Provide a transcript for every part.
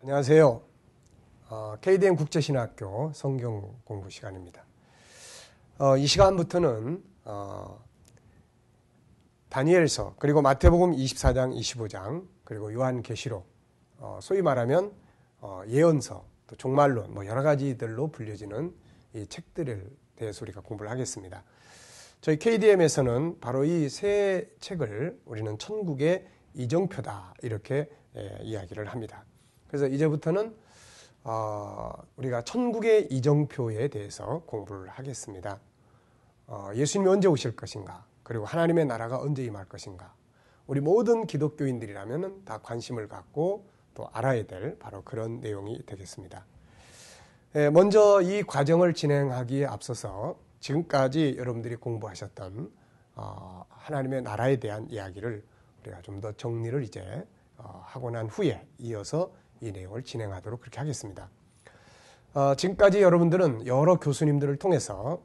안녕하세요. KDM 국제신학교 성경 공부 시간입니다. 이 시간부터는 다니엘서 그리고 마태복음 24장, 25장 그리고 요한계시록 소위 말하면 예언서 또 종말론 여러 가지들로 불려지는 이 책들에 대해서 우리가 공부를 하겠습니다. 저희 KDM에서는 바로 이 세 책을 우리는 천국의 이정표다 이렇게 이야기를 합니다. 그래서 이제부터는 우리가 천국의 이정표에 대해서 공부를 하겠습니다. 예수님이 언제 오실 것인가, 그리고 하나님의 나라가 언제 임할 것인가, 우리 모든 기독교인들이라면 다 관심을 갖고 또 알아야 될 바로 그런 내용이 되겠습니다. 먼저 이 과정을 진행하기에 앞서서 지금까지 여러분들이 공부하셨던 하나님의 나라에 대한 이야기를 우리가 좀 더 정리를 이제 하고 난 후에 이어서 이 내용을 진행하도록 그렇게 하겠습니다. 지금까지 여러분들은 여러 교수님들을 통해서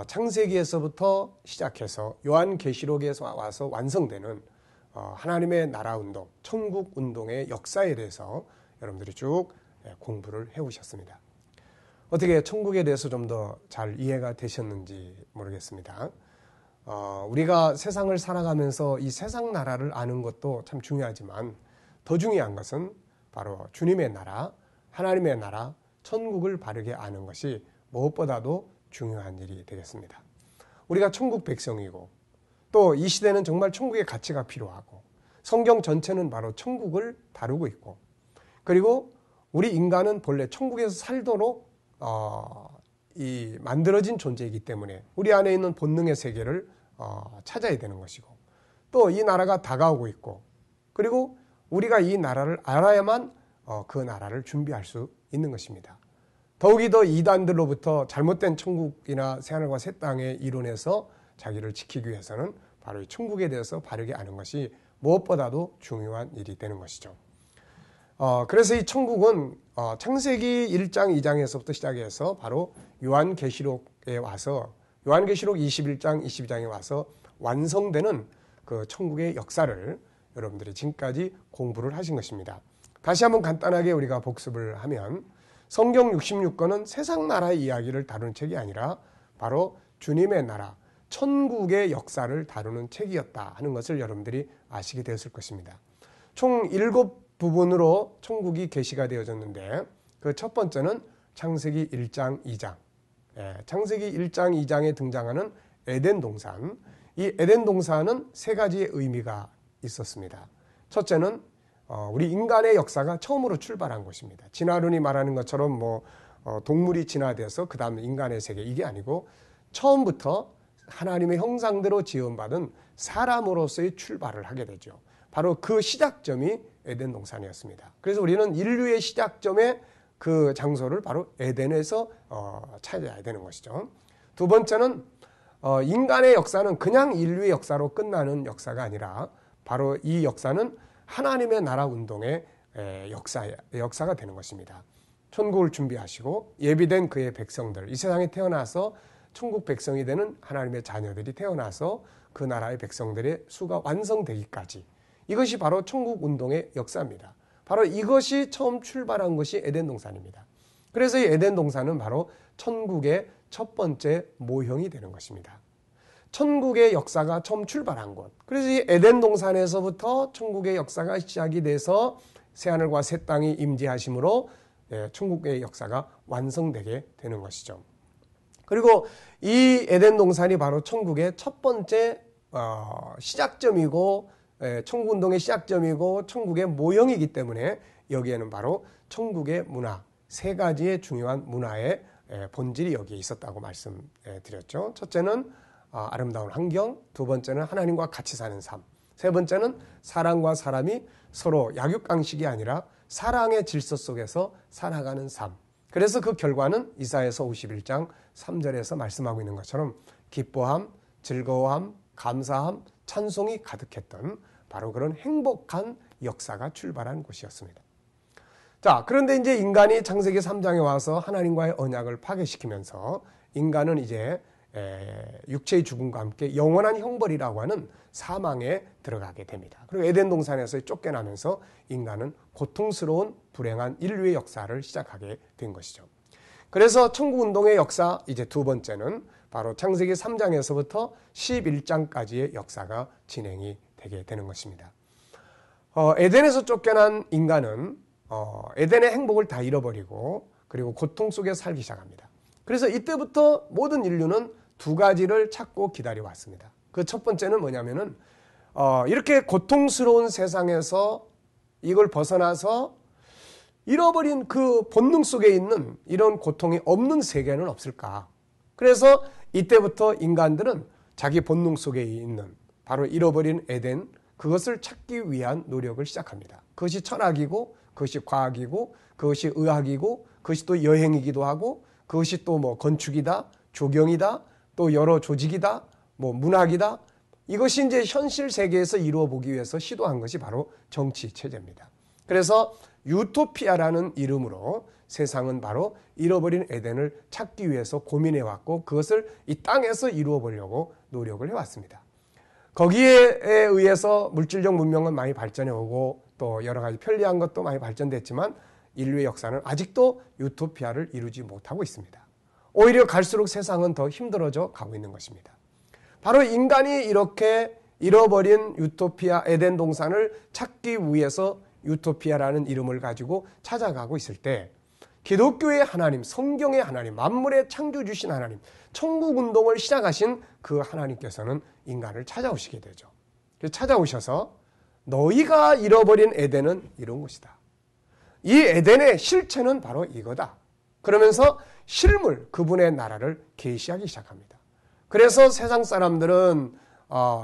창세기에서부터 시작해서 요한계시록에서 와서 완성되는 하나님의 나라 운동, 천국 운동의 역사에 대해서 여러분들이 쭉 공부를 해오셨습니다. 어떻게 천국에 대해서 좀 더 잘 이해가 되셨는지 모르겠습니다. 우리가 세상을 살아가면서 이 세상 나라를 아는 것도 참 중요하지만 더 중요한 것은 바로 주님의 나라, 하나님의 나라, 천국을 바르게 아는 것이 무엇보다도 중요한 일이 되겠습니다. 우리가 천국 백성이고 또 이 시대는 정말 천국의 가치가 필요하고 성경 전체는 바로 천국을 다루고 있고, 그리고 우리 인간은 본래 천국에서 살도록 이 만들어진 존재이기 때문에 우리 안에 있는 본능의 세계를 찾아야 되는 것이고, 또 이 나라가 다가오고 있고, 그리고 우리가 이 나라를 알아야만 그 나라를 준비할 수 있는 것입니다. 더욱이 더 이단들로부터 잘못된 천국이나 새하늘과 새 땅의 이론에서 자기를 지키기 위해서는 바로 이 천국에 대해서 바르게 아는 것이 무엇보다도 중요한 일이 되는 것이죠. 그래서 이 천국은 창세기 1장, 2장에서부터 시작해서 바로 요한계시록에 와서 요한계시록 21장, 22장에 와서 완성되는 그 천국의 역사를 여러분들이 지금까지 공부를 하신 것입니다. 다시 한번 간단하게 우리가 복습을 하면 성경 66권은 세상 나라의 이야기를 다루는 책이 아니라 바로 주님의 나라, 천국의 역사를 다루는 책이었다 하는 것을 여러분들이 아시게 되었을 것입니다. 총 7부분으로 천국이 계시가 되어졌는데 그 첫 번째는 창세기 1장, 2장. 창세기 1장, 2장에 등장하는 에덴 동산. 이 에덴 동산은 세 가지의 의미가 있었습니다. 첫째는 우리 인간의 역사가 처음으로 출발한 곳입니다. 진화론이 말하는 것처럼 동물이 진화돼서 그 다음 인간의 세계, 이게 아니고 처음부터 하나님의 형상대로 지음받은 사람으로서의 출발을 하게 되죠. 바로 그 시작점이 에덴 동산이었습니다. 그래서 우리는 인류의 시작점의 그 장소를 바로 에덴에서 찾아야 되는 것이죠. 두 번째는 인간의 역사는 그냥 인류의 역사로 끝나는 역사가 아니라 바로 이 역사는 하나님의 나라 운동의 역사가 되는 것입니다. 천국을 준비하시고 예비된 그의 백성들, 이 세상에 태어나서 천국 백성이 되는 하나님의 자녀들이 태어나서 그 나라의 백성들의 수가 완성되기까지, 이것이 바로 천국 운동의 역사입니다. 바로 이것이 처음 출발한 것이 에덴 동산입니다. 그래서 이 에덴 동산은 바로 천국의 첫 번째 모형이 되는 것입니다. 천국의 역사가 처음 출발한 곳. 그래서 이 에덴 동산에서부터 천국의 역사가 시작이 돼서 새하늘과 새 땅이 임재하심으로 천국의 역사가 완성되게 되는 것이죠. 그리고 이 에덴 동산이 바로 천국의 첫 번째 시작점이고 천국 운동의 시작점이고 천국의 모형이기 때문에 여기에는 바로 천국의 문화, 세 가지의 중요한 문화의 본질이 여기에 있었다고 말씀드렸죠. 첫째는 아름다운 환경, 두 번째는 하나님과 같이 사는 삶, 세 번째는 사람과 사람이 서로 약육강식이 아니라 사랑의 질서 속에서 살아가는 삶. 그래서 그 결과는 이사야서 51장 3절에서 말씀하고 있는 것처럼 기뻐함, 즐거워함, 감사함, 찬송이 가득했던 바로 그런 행복한 역사가 출발한 곳이었습니다. 자, 그런데 이제 인간이 창세기 3장에 와서 하나님과의 언약을 파괴시키면서 인간은 이제 육체의 죽음과 함께 영원한 형벌이라고 하는 사망에 들어가게 됩니다. 그리고 에덴 동산에서 쫓겨나면서 인간은 고통스러운 불행한 인류의 역사를 시작하게 된 것이죠. 그래서 천국운동의 역사 이제 두 번째는 바로 창세기 3장에서부터 11장까지의 역사가 진행이 되게 되는 것입니다. 에덴에서 쫓겨난 인간은 에덴의 행복을 다 잃어버리고 그리고 고통 속에 살기 시작합니다. 그래서 이때부터 모든 인류는 두 가지를 찾고 기다려왔습니다. 그 첫 번째는 뭐냐면은 이렇게 고통스러운 세상에서 이걸 벗어나서 잃어버린 그 본능 속에 있는 이런 고통이 없는 세계는 없을까? 그래서 이때부터 인간들은 자기 본능 속에 있는 바로 잃어버린 에덴, 그것을 찾기 위한 노력을 시작합니다. 그것이 철학이고, 그것이 과학이고, 그것이 의학이고, 그것이 또 여행이기도 하고, 그것이 또 뭐 건축이다, 조경이다, 또 여러 조직이다, 뭐 문학이다. 이것이 이제 현실 세계에서 이루어 보기 위해서 시도한 것이 바로 정치 체제입니다. 그래서 유토피아라는 이름으로 세상은 바로 잃어버린 에덴을 찾기 위해서 고민해 왔고 그것을 이 땅에서 이루어 보려고 노력을 해왔습니다. 거기에 의해서 물질적 문명은 많이 발전해 오고 또 여러 가지 편리한 것도 많이 발전됐지만 인류의 역사는 아직도 유토피아를 이루지 못하고 있습니다. 오히려 갈수록 세상은 더 힘들어져 가고 있는 것입니다. 바로 인간이 이렇게 잃어버린 유토피아 에덴 동산을 찾기 위해서 유토피아라는 이름을 가지고 찾아가고 있을 때 기독교의 하나님, 성경의 하나님, 만물의 창조주신 하나님, 천국운동을 시작하신 그 하나님께서는 인간을 찾아오시게 되죠. 찾아오셔서 너희가 잃어버린 에덴은 이런 것이다. 이 에덴의 실체는 바로 이거다. 그러면서 실물, 그분의 나라를 계시하기 시작합니다. 그래서 세상 사람들은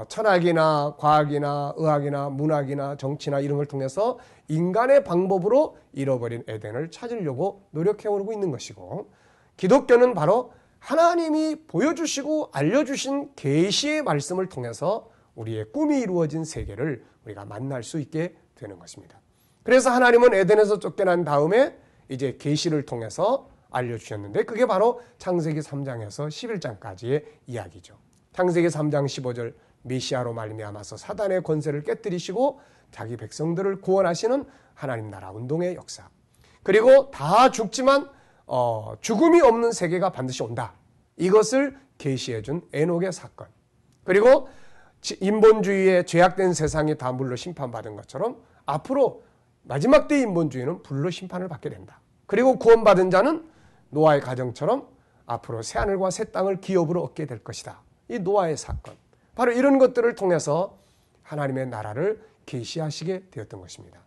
철학이나 과학이나 의학이나 문학이나 정치나 이런 걸 통해서 인간의 방법으로 잃어버린 에덴을 찾으려고 노력해오고 있는 것이고 기독교는 바로 하나님이 보여주시고 알려주신 계시의 말씀을 통해서 우리의 꿈이 이루어진 세계를 우리가 만날 수 있게 되는 것입니다. 그래서 하나님은 에덴에서 쫓겨난 다음에 이제 계시를 통해서 알려주셨는데 그게 바로 창세기 3장에서 11장까지의 이야기죠. 창세기 3장 15절 메시아로 말미암아서 사단의 권세를 깨뜨리시고 자기 백성들을 구원하시는 하나님 나라 운동의 역사. 그리고 다 죽지만 죽음이 없는 세계가 반드시 온다. 이것을 계시해 준 에녹의 사건. 그리고 인본주의의 죄악된 세상이 다 물로 심판받은 것처럼 앞으로 마지막 때의 인본주의는 불로 심판을 받게 된다. 그리고 구원받은 자는 노아의 가정처럼 앞으로 새하늘과 새 땅을 기업으로 얻게 될 것이다. 이 노아의 사건. 바로 이런 것들을 통해서 하나님의 나라를 계시하시게 되었던 것입니다.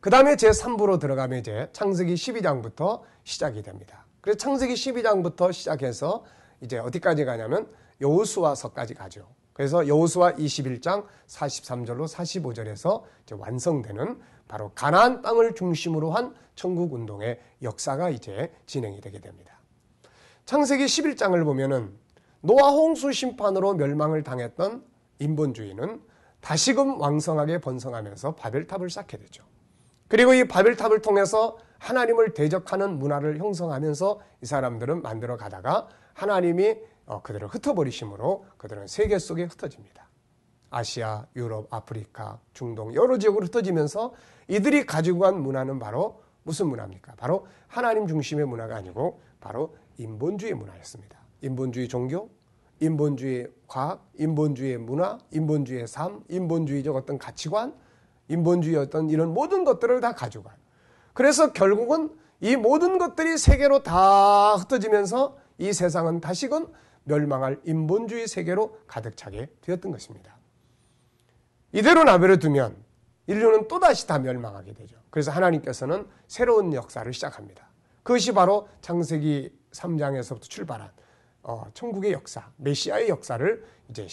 그 다음에 제3부로 들어가면 이제 창세기 12장부터 시작이 됩니다. 그래서 창세기 12장부터 시작해서 이제 어디까지 가냐면 여호수아서까지 가죠. 그래서 여호수아 21장 43절로 45절에서 이제 완성되는 바로 가나안 땅을 중심으로 한 천국 운동의 역사가 이제 진행이 되게 됩니다. 창세기 11장을 보면은 노아 홍수 심판으로 멸망을 당했던 인본주의는 다시금 왕성하게 번성하면서 바벨탑을 쌓게 되죠. 그리고 이 바벨탑을 통해서 하나님을 대적하는 문화를 형성하면서 이 사람들은 만들어 가다가 하나님이 그들을 흩어버리심으로 그들은 세계 속에 흩어집니다. 아시아, 유럽, 아프리카, 중동 여러 지역으로 흩어지면서 이들이 가지고 간 문화는 바로 무슨 문화입니까? 바로 하나님 중심의 문화가 아니고 바로 인본주의 문화였습니다. 인본주의 종교, 인본주의 과학, 인본주의 문화, 인본주의 삶, 인본주의적 어떤 가치관, 인본주의 어떤 이런 모든 것들을 다 가지고 가요. 그래서 결국은 이 모든 것들이 세계로 다 흩어지면서 이 세상은 다시금 멸망할 인본주의 세계로 가득 차게 되었던 것입니다. 이대로 내버려 두면 인류는 또다시 다 멸망하게 되죠. 그래서 하나님께서는 새로운 역사를 시작합니다. 그것이 바로 창세기 3장에서부터 출발한 천국의 역사, 메시아의 역사를 이제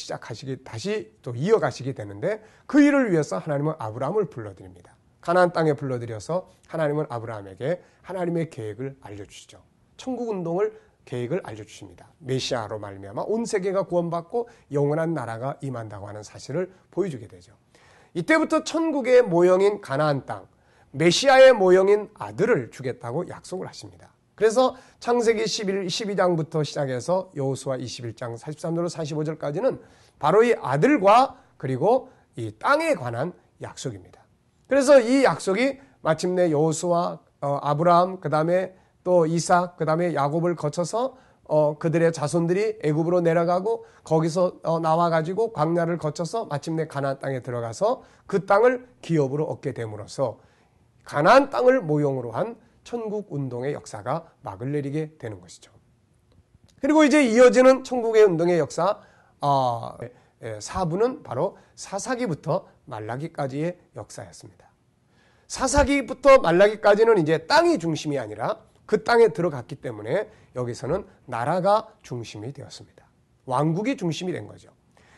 다시 또 이어가시게 되는데 그 일을 위해서 하나님은 아브라함을 불러드립니다. 가나안 땅에 불러들여서 하나님은 아브라함에게 하나님의 계획을 알려주시죠. 천국운동을 계획을 알려주십니다. 메시아로 말미암아 온 세계가 구원받고 영원한 나라가 임한다고 하는 사실을 보여주게 되죠. 이때부터 천국의 모형인 가나안 땅, 메시아의 모형인 아들을 주겠다고 약속을 하십니다. 그래서 창세기 12장부터 시작해서 여호수아 21장 43절로 45절까지는 바로 이 아들과 그리고 이 땅에 관한 약속입니다. 그래서 이 약속이 마침내 여호수아, 아브라함, 그 다음에 또 이삭, 그 다음에 야곱을 거쳐서 그들의 자손들이 애굽으로 내려가고 거기서 나와가지고 광야를 거쳐서 마침내 가나안 땅에 들어가서 그 땅을 기업으로 얻게 됨으로써 가나안 땅을 모형으로 한 천국 운동의 역사가 막을 내리게 되는 것이죠. 그리고 이제 이어지는 천국의 운동의 역사 4부는 바로 사사기부터 말라기까지의 역사였습니다. 사사기부터 말라기까지는 이제 땅이 중심이 아니라 그 땅에 들어갔기 때문에 여기서는 나라가 중심이 되었습니다. 왕국이 중심이 된 거죠.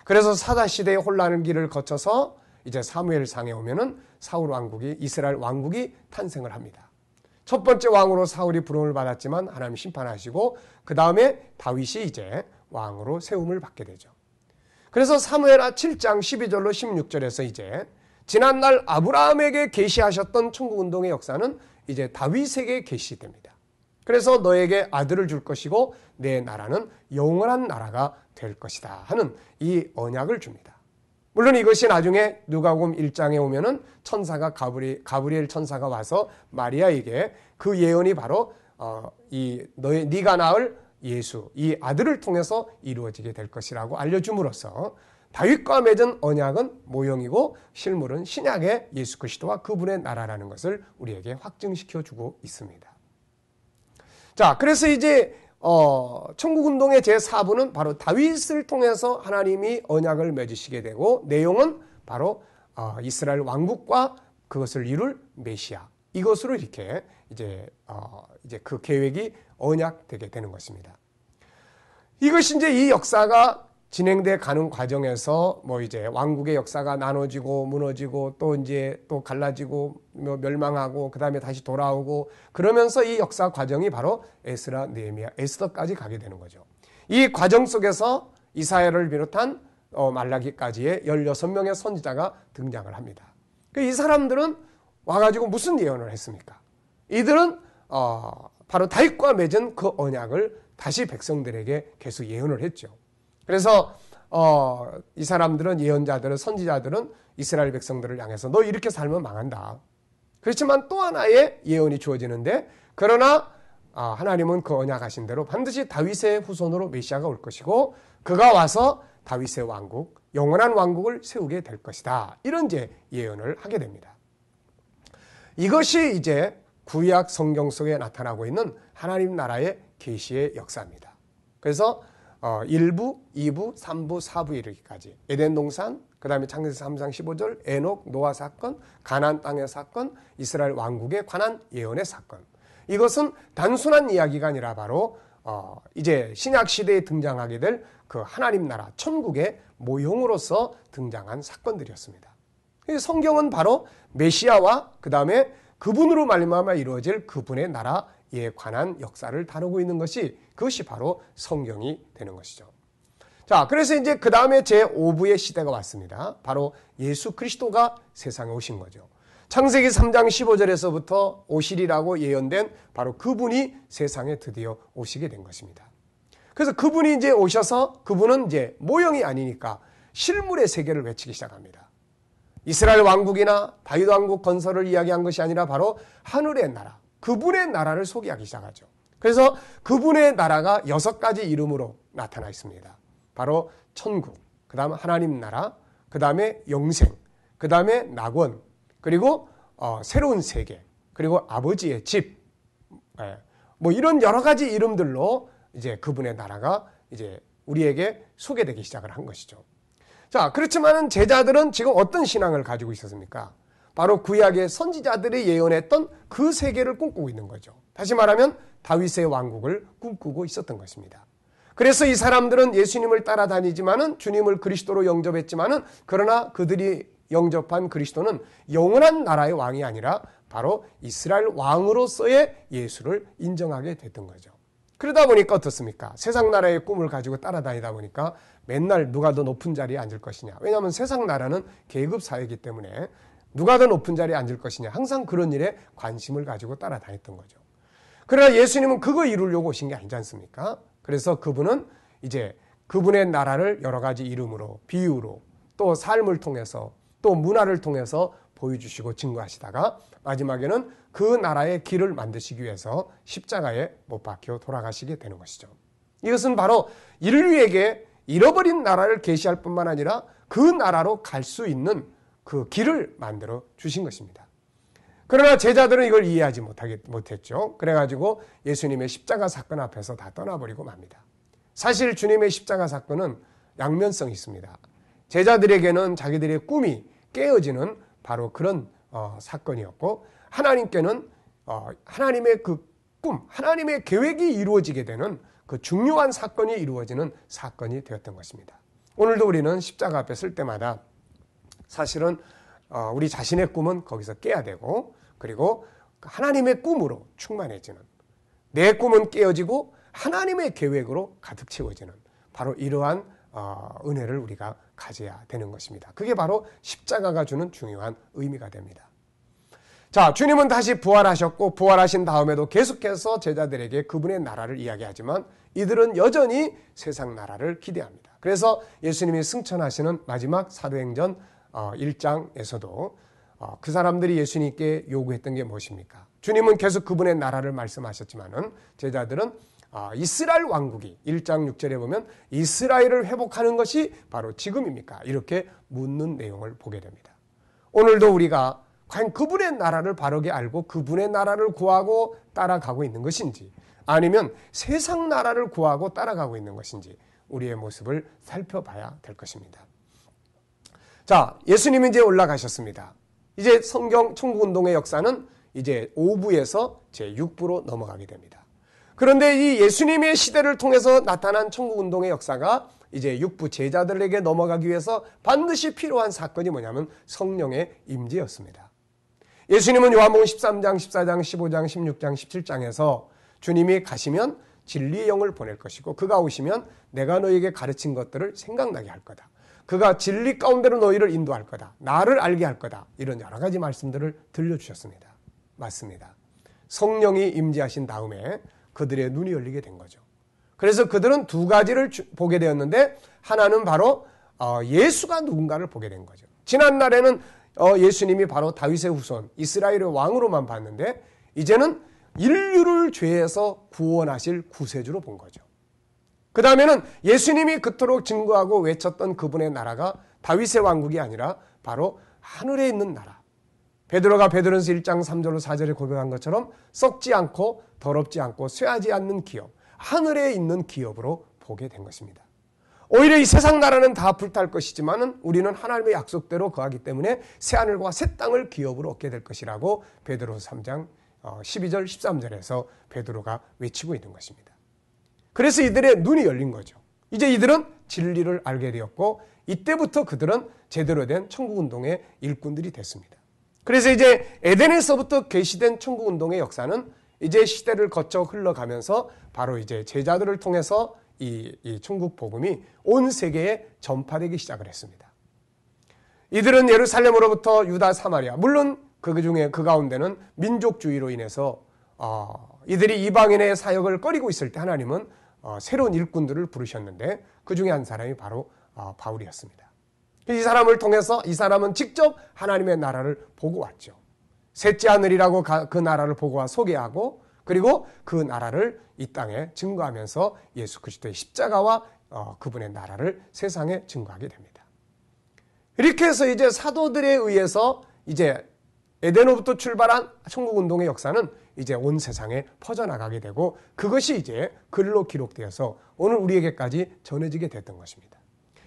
그래서 사사시대의 혼란의 길을 거쳐서 이제 사무엘상에 오면은 사울 왕국이, 이스라엘 왕국이 탄생을 합니다. 첫 번째 왕으로 사울이 부름을 받았지만 하나님 심판하시고 그 다음에 다윗이 이제 왕으로 세움을 받게 되죠. 그래서 사무엘하 7장 12절로 16절에서 이제 지난날 아브라함에게 계시하셨던 천국운동의 역사는 이제 다윗에게 계시됩니다. 그래서 너에게 아들을 줄 것이고 내 나라는 영원한 나라가 될 것이다 하는 이 언약을 줍니다. 물론 이것이 나중에 누가복음 1장에 오면은 천사가 가브리엘 천사가 와서 마리아에게 그 예언이 바로 네가 낳을 예수, 이 아들을 통해서 이루어지게 될 것이라고 알려줌으로써 다윗과 맺은 언약은 모형이고 실물은 신약의 예수 그리스도와 그분의 나라라는 것을 우리에게 확증시켜 주고 있습니다. 자, 그래서 이제 천국운동의 제4부는 바로 다윗을 통해서 하나님이 언약을 맺으시게 되고 내용은 바로 이스라엘 왕국과 그것을 이룰 메시아, 이것으로 이렇게 이제 그 계획이 언약되게 되는 것입니다. 이것이 이제 이 역사가 진행돼 가는 과정에서 뭐 이제 왕국의 역사가 나눠지고 무너지고 또 이제 또 갈라지고 멸망하고 그 다음에 다시 돌아오고 그러면서 이 역사 과정이 바로 에스라, 느헤미야, 에스더까지 가게 되는 거죠. 이 과정 속에서 이사야를 비롯한 말라기까지의 16명의 선지자가 등장을 합니다. 이 사람들은 와가지고 무슨 예언을 했습니까? 이들은 바로 다윗과 맺은 그 언약을 다시 백성들에게 계속 예언을 했죠. 그래서 이 사람들은, 예언자들은, 선지자들은 이스라엘 백성들을 향해서 너 이렇게 살면 망한다. 그렇지만 또 하나의 예언이 주어지는데, 그러나 하나님은 그 언약하신 대로 반드시 다윗의 후손으로 메시아가 올 것이고 그가 와서 다윗의 왕국, 영원한 왕국을 세우게 될 것이다. 이런 이제 예언을 하게 됩니다. 이것이 이제 구약 성경 속에 나타나고 있는 하나님 나라의 계시의 역사입니다. 그래서 1부, 2부, 3부, 4부 이르기까지 에덴 동산, 그 다음에 창세기 3장 15절, 에녹, 노아 사건, 가나안 땅의 사건, 이스라엘 왕국에 관한 예언의 사건. 이것은 단순한 이야기가 아니라 바로 이제 신약 시대에 등장하게 될 그 하나님 나라, 천국의 모형으로서 등장한 사건들이었습니다. 성경은 바로 메시아와 그 다음에 그분으로 말미암아 이루어질 그분의 나라에 관한 역사를 다루고 있는 것이, 그것이 바로 성경이 되는 것이죠. 자, 그래서 이제 그 다음에 제5부의 시대가 왔습니다. 바로 예수 그리스도가 세상에 오신 거죠. 창세기 3장 15절에서부터 오시리라고 예언된 바로 그분이 세상에 드디어 오시게 된 것입니다. 그래서 그분이 이제 오셔서 그분은 이제 모형이 아니니까 실물의 세계를 외치기 시작합니다. 이스라엘 왕국이나 다윗 왕국 건설을 이야기한 것이 아니라 바로 하늘의 나라, 그분의 나라를 소개하기 시작하죠. 그래서 그분의 나라가 6가지 이름으로 나타나 있습니다. 바로 천국, 그 다음 하나님 나라, 그 다음에 영생, 그 다음에 낙원, 그리고 새로운 세계, 그리고 아버지의 집, 뭐 이런 여러 가지 이름들로 이제 그분의 나라가 이제 우리에게 소개되기 시작을 한 것이죠. 자, 그렇지만은 제자들은 지금 어떤 신앙을 가지고 있었습니까? 바로 구약의 선지자들이 예언했던 그 세계를 꿈꾸고 있는 거죠. 다시 말하면 다윗의 왕국을 꿈꾸고 있었던 것입니다. 그래서 이 사람들은 예수님을 따라다니지만은 주님을 그리스도로 영접했지만은 그러나 그들이 영접한 그리스도는 영원한 나라의 왕이 아니라 바로 이스라엘 왕으로서의 예수를 인정하게 됐던 거죠. 그러다 보니까 어떻습니까? 세상 나라의 꿈을 가지고 따라다니다 보니까 맨날 누가 더 높은 자리에 앉을 것이냐. 왜냐하면 세상 나라는 계급 사회이기 때문에 누가 더 높은 자리에 앉을 것이냐. 항상 그런 일에 관심을 가지고 따라다녔던 거죠. 그러나 예수님은 그거 이루려고 오신 게 아니지 않습니까? 그래서 그분은 이제 그분의 나라를 여러 가지 이름으로, 비유로, 또 삶을 통해서, 또 문화를 통해서 보여주시고 증거하시다가 마지막에는 그 나라의 길을 만드시기 위해서 십자가에 못 박혀 돌아가시게 되는 것이죠. 이것은 바로 인류에게 잃어버린 나라를 계시할 뿐만 아니라 그 나라로 갈 수 있는 그 길을 만들어 주신 것입니다. 그러나 제자들은 이걸 이해하지 못했죠. 그래가지고 예수님의 십자가 사건 앞에서 다 떠나버리고 맙니다. 사실 주님의 십자가 사건은 양면성이 있습니다. 제자들에게는 자기들의 꿈이 깨어지는 바로 그런 사건이었고, 하나님께는 하나님의 그 꿈, 하나님의 계획이 이루어지게 되는 그 중요한 사건이 이루어지는 사건이 되었던 것입니다. 오늘도 우리는 십자가 앞에 설 때마다 사실은 우리 자신의 꿈은 거기서 깨야 되고, 그리고 하나님의 꿈으로 충만해지는, 내 꿈은 깨어지고 하나님의 계획으로 가득 채워지는 바로 이러한 은혜를 우리가 가져야 되는 것입니다. 그게 바로 십자가가 주는 중요한 의미가 됩니다. 자, 주님은 다시 부활하셨고, 부활하신 다음에도 계속해서 제자들에게 그분의 나라를 이야기하지만 이들은 여전히 세상 나라를 기대합니다. 그래서 예수님이 승천하시는 마지막 사도행전 1장에서도 그 사람들이 예수님께 요구했던 게 무엇입니까? 주님은 계속 그분의 나라를 말씀하셨지만은 제자들은 이스라엘 왕국이 1장 6절에 보면 이스라엘을 회복하는 것이 바로 지금입니까? 이렇게 묻는 내용을 보게 됩니다. 오늘도 우리가 과연 그분의 나라를 바르게 알고 그분의 나라를 구하고 따라가고 있는 것인지, 아니면 세상 나라를 구하고 따라가고 있는 것인지 우리의 모습을 살펴봐야 될 것입니다. 자, 예수님이 이제 올라가셨습니다. 이제 성경 천국운동의 역사는 이제 5부에서 제6부로 넘어가게 됩니다. 그런데 이 예수님의 시대를 통해서 나타난 천국운동의 역사가 이제 6부 제자들에게 넘어가기 위해서 반드시 필요한 사건이 뭐냐면 성령의 임재였습니다. 예수님은 요한복음 13장, 14장, 15장, 16장, 17장에서 주님이 가시면 진리의 영을 보낼 것이고, 그가 오시면 내가 너희에게 가르친 것들을 생각나게 할 거다. 그가 진리 가운데로 너희를 인도할 거다. 나를 알게 할 거다. 이런 여러 가지 말씀들을 들려주셨습니다. 맞습니다. 성령이 임재하신 다음에 그들의 눈이 열리게 된 거죠. 그래서 그들은 두 가지를 보게 되었는데, 하나는 바로 예수가 누군가를 보게 된 거죠. 지난날에는 예수님이 바로 다윗의 후손, 이스라엘의 왕으로만 봤는데, 이제는 인류를 죄에서 구원하실 구세주로 본 거죠. 그 다음에는 예수님이 그토록 증거하고 외쳤던 그분의 나라가 다윗의 왕국이 아니라 바로 하늘에 있는 나라. 베드로가 베드로전서 1장 3절로 4절에 고백한 것처럼 썩지 않고 더럽지 않고 쇠하지 않는 기업, 하늘에 있는 기업으로 보게 된 것입니다. 오히려 이 세상 나라는 다 불탈 것이지만 우리는 하나님의 약속대로 거하기 때문에 새하늘과 새 땅을 기업으로 얻게 될 것이라고 베드로서 3장 12절 13절에서 베드로가 외치고 있는 것입니다. 그래서 이들의 눈이 열린 거죠. 이제 이들은 진리를 알게 되었고, 이때부터 그들은 제대로 된 천국운동의 일꾼들이 됐습니다. 그래서 이제 에덴에서부터 계시된 천국운동의 역사는 이제 시대를 거쳐 흘러가면서 바로 이제 제자들을 통해서 이 천국 복음이 온 세계에 전파되기 시작을 했습니다. 이들은 예루살렘으로부터 유다, 사마리아, 물론 그 중에 그 가운데는 민족주의로 인해서 이들이 이방인의 사역을 꺼리고 있을 때 하나님은 새로운 일꾼들을 부르셨는데 그 중에 한 사람이 바로 바울이었습니다. 이 사람을 통해서 이 사람은 직접 하나님의 나라를 보고 왔죠. 셋째 하늘이라고 그 나라를 보고 소개하고, 그리고 그 나라를 이 땅에 증거하면서 예수 그리스도의 십자가와 그분의 나라를 세상에 증거하게 됩니다. 이렇게 해서 이제 사도들에 의해서 이제 에덴으로부터 출발한 천국운동의 역사는 이제 온 세상에 퍼져나가게 되고, 그것이 이제 글로 기록되어서 오늘 우리에게까지 전해지게 됐던 것입니다.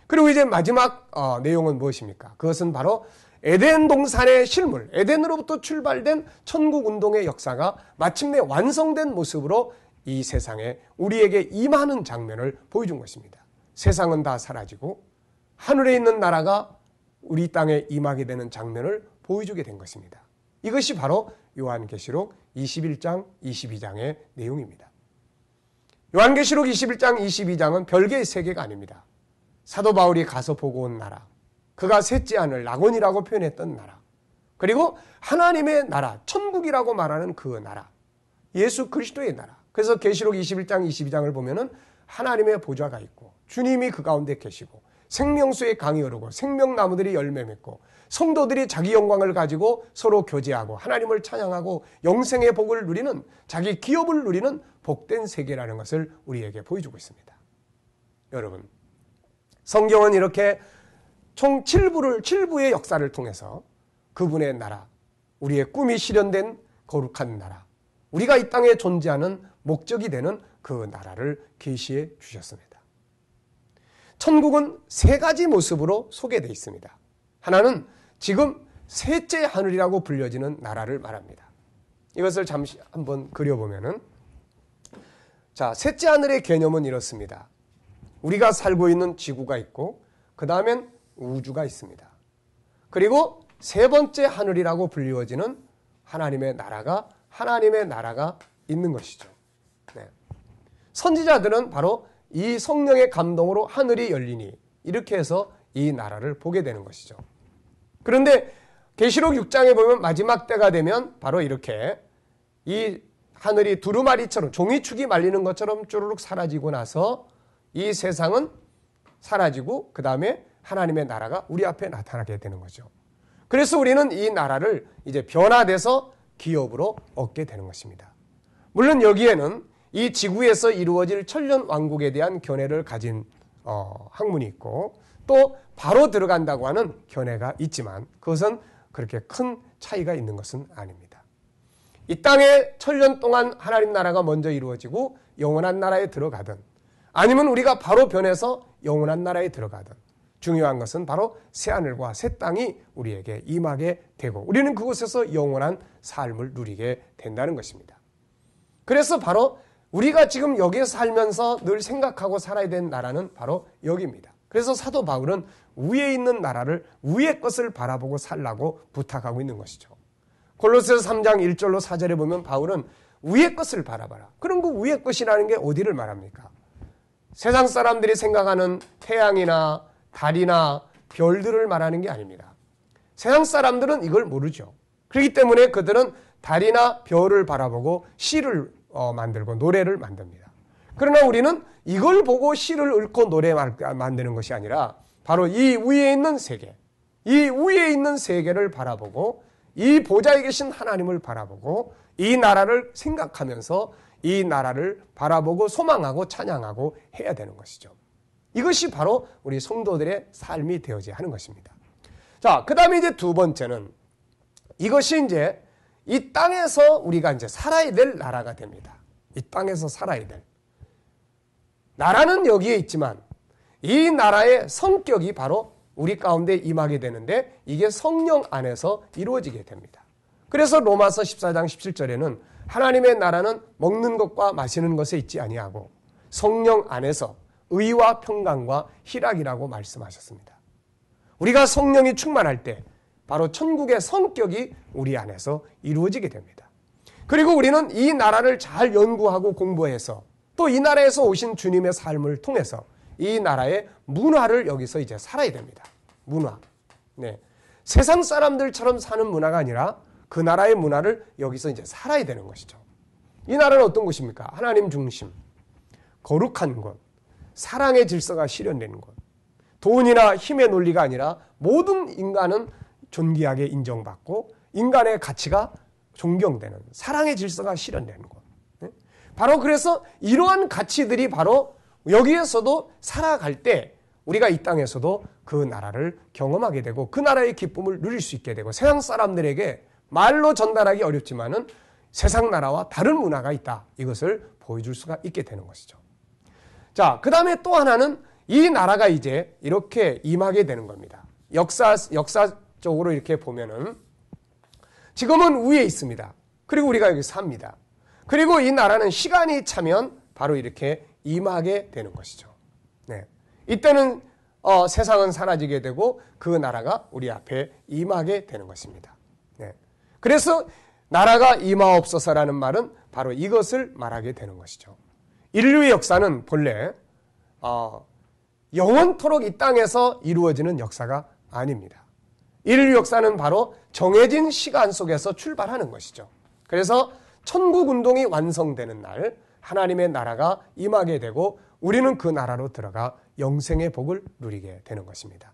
그리고 이제 마지막 내용은 무엇입니까? 그것은 바로 에덴 동산의 실물, 에덴으로부터 출발된 천국운동의 역사가 마침내 완성된 모습으로 이 세상에 우리에게 임하는 장면을 보여준 것입니다. 세상은 다 사라지고 하늘에 있는 나라가 우리 땅에 임하게 되는 장면을 보여주게 된 것입니다. 이것이 바로 요한계시록 21장, 22장의 내용입니다. 요한계시록 21장, 22장은 별개의 세계가 아닙니다. 사도 바울이 가서 보고 온 나라, 그가 셋째 하늘, 낙원이라고 표현했던 나라, 그리고 하나님의 나라, 천국이라고 말하는 그 나라, 예수 그리스도의 나라. 그래서 계시록 21장 22장을 보면은 하나님의 보좌가 있고 주님이 그 가운데 계시고 생명수의 강이 흐르고 생명나무들이 열매 맺고 성도들이 자기 영광을 가지고 서로 교제하고 하나님을 찬양하고 영생의 복을 누리는, 자기 기업을 누리는 복된 세계라는 것을 우리에게 보여주고 있습니다. 여러분, 성경은 이렇게 총 7부의 역사를 통해서 그분의 나라, 우리의 꿈이 실현된 거룩한 나라, 우리가 이 땅에 존재하는 목적이 되는 그 나라를 계시해 주셨습니다. 천국은 세 가지 모습으로 소개되어 있습니다. 하나는 지금 셋째 하늘이라고 불려지는 나라를 말합니다. 이것을 잠시 한번 그려보면은, 자, 셋째 하늘의 개념은 이렇습니다. 우리가 살고 있는 지구가 있고 그 다음엔 우주가 있습니다. 그리고 세 번째 하늘이라고 불리워지는 하나님의 나라가 있는 것이죠. 네. 선지자들은 바로 이 성령의 감동으로 하늘이 열리니 이렇게 해서 이 나라를 보게 되는 것이죠. 그런데 계시록 6장에 보면 마지막 때가 되면 바로 이렇게 이 하늘이 두루마리처럼 종이축이 말리는 것처럼 쭈르륵 사라지고 나서 이 세상은 사라지고 그 다음에 하나님의 나라가 우리 앞에 나타나게 되는 거죠. 그래서 우리는 이 나라를 이제 변화돼서 기업으로 얻게 되는 것입니다. 물론 여기에는 이 지구에서 이루어질 천년 왕국에 대한 견해를 가진 학문이 있고 또 바로 들어간다고 하는 견해가 있지만 그것은 그렇게 큰 차이가 있는 것은 아닙니다. 이 땅에 천년 동안 하나님 나라가 먼저 이루어지고 영원한 나라에 들어가든 아니면 우리가 바로 변해서 영원한 나라에 들어가든 중요한 것은 바로 새하늘과 새 땅이 우리에게 임하게 되고 우리는 그곳에서 영원한 삶을 누리게 된다는 것입니다. 그래서 바로 우리가 지금 여기에 살면서 늘 생각하고 살아야 되는 나라는 바로 여기입니다. 그래서 사도 바울은 위에 있는 나라를, 위의 것을 바라보고 살라고 부탁하고 있는 것이죠. 골로새서 3장 1절로 4절에 보면 바울은 위의 것을 바라봐라. 그럼 그 위의 것이라는 게 어디를 말합니까? 세상 사람들이 생각하는 태양이나 달이나 별들을 말하는 게 아닙니다. 세상 사람들은 이걸 모르죠. 그렇기 때문에 그들은 달이나 별을 바라보고 시를 만들고 노래를 만듭니다. 그러나 우리는 이걸 보고 시를 읽고 노래 만드는 것이 아니라 바로 이 위에 있는 세계, 이 위에 있는 세계를 바라보고 이 보좌에 계신 하나님을 바라보고 이 나라를 생각하면서 이 나라를 바라보고 소망하고 찬양하고 해야 되는 것이죠. 이것이 바로 우리 성도들의 삶이 되어져야 하는 것입니다. 자, 그 다음에 이제 두 번째는 이것이 이제 이 땅에서 우리가 이제 살아야 될 나라가 됩니다. 이 땅에서 살아야 될. 나라는 여기에 있지만 이 나라의 성격이 바로 우리 가운데 임하게 되는데 이게 성령 안에서 이루어지게 됩니다. 그래서 로마서 14장 17절에는 하나님의 나라는 먹는 것과 마시는 것에 있지 아니하고 성령 안에서 의와 평강과 희락이라고 말씀하셨습니다. 우리가 성령이 충만할 때 바로 천국의 성격이 우리 안에서 이루어지게 됩니다. 그리고 우리는 이 나라를 잘 연구하고 공부해서 또 이 나라에서 오신 주님의 삶을 통해서 이 나라의 문화를 여기서 이제 살아야 됩니다. 문화. 네. 세상 사람들처럼 사는 문화가 아니라 그 나라의 문화를 여기서 이제 살아야 되는 것이죠. 이 나라는 어떤 곳입니까? 하나님 중심, 거룩한 곳, 사랑의 질서가 실현되는 곳, 돈이나 힘의 논리가 아니라 모든 인간은 존귀하게 인정받고 인간의 가치가 존경되는 사랑의 질서가 실현되는 곳. 바로 그래서 이러한 가치들이 바로 여기에서도 살아갈 때 우리가 이 땅에서도 그 나라를 경험하게 되고 그 나라의 기쁨을 누릴 수 있게 되고 세상 사람들에게 말로 전달하기 어렵지만은 세상 나라와 다른 문화가 있다. 이것을 보여줄 수가 있게 되는 것이죠. 자, 그 다음에 또 하나는 이 나라가 이제 이렇게 임하게 되는 겁니다. 역사적으로 이렇게 보면은 지금은 위에 있습니다. 그리고 우리가 여기 삽니다. 그리고 이 나라는 시간이 차면 바로 이렇게 임하게 되는 것이죠. 네. 이때는 세상은 사라지게 되고 그 나라가 우리 앞에 임하게 되는 것입니다. 네. 그래서 나라가 임하옵소서라는 말은 바로 이것을 말하게 되는 것이죠. 인류의 역사는 본래 영원토록 이 땅에서 이루어지는 역사가 아닙니다. 인류 역사는 바로 정해진 시간 속에서 출발하는 것이죠. 그래서 천국 운동이 완성되는 날 하나님의 나라가 임하게 되고 우리는 그 나라로 들어가 영생의 복을 누리게 되는 것입니다.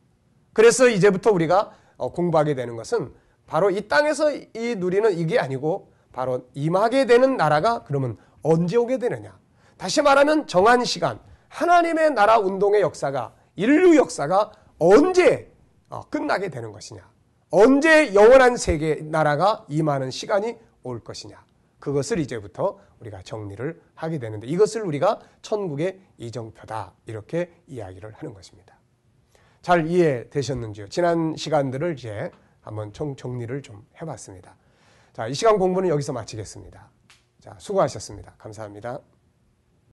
그래서 이제부터 우리가 공부하게 되는 것은 바로 이 땅에서 이 누리는 이게 아니고 바로 임하게 되는 나라가 그러면 언제 오게 되느냐. 다시 말하면 정한 시간, 하나님의 나라 운동의 역사가, 인류 역사가 언제 끝나게 되는 것이냐. 언제 영원한 세계 나라가 임하는 시간이 올 것이냐. 그것을 이제부터 우리가 정리를 하게 되는데 이것을 우리가 천국의 이정표다 이렇게 이야기를 하는 것입니다. 잘 이해되셨는지요? 지난 시간들을 이제 한번 정리를 좀 해봤습니다. 자, 이 시간 공부는 여기서 마치겠습니다. 자, 수고하셨습니다. 감사합니다.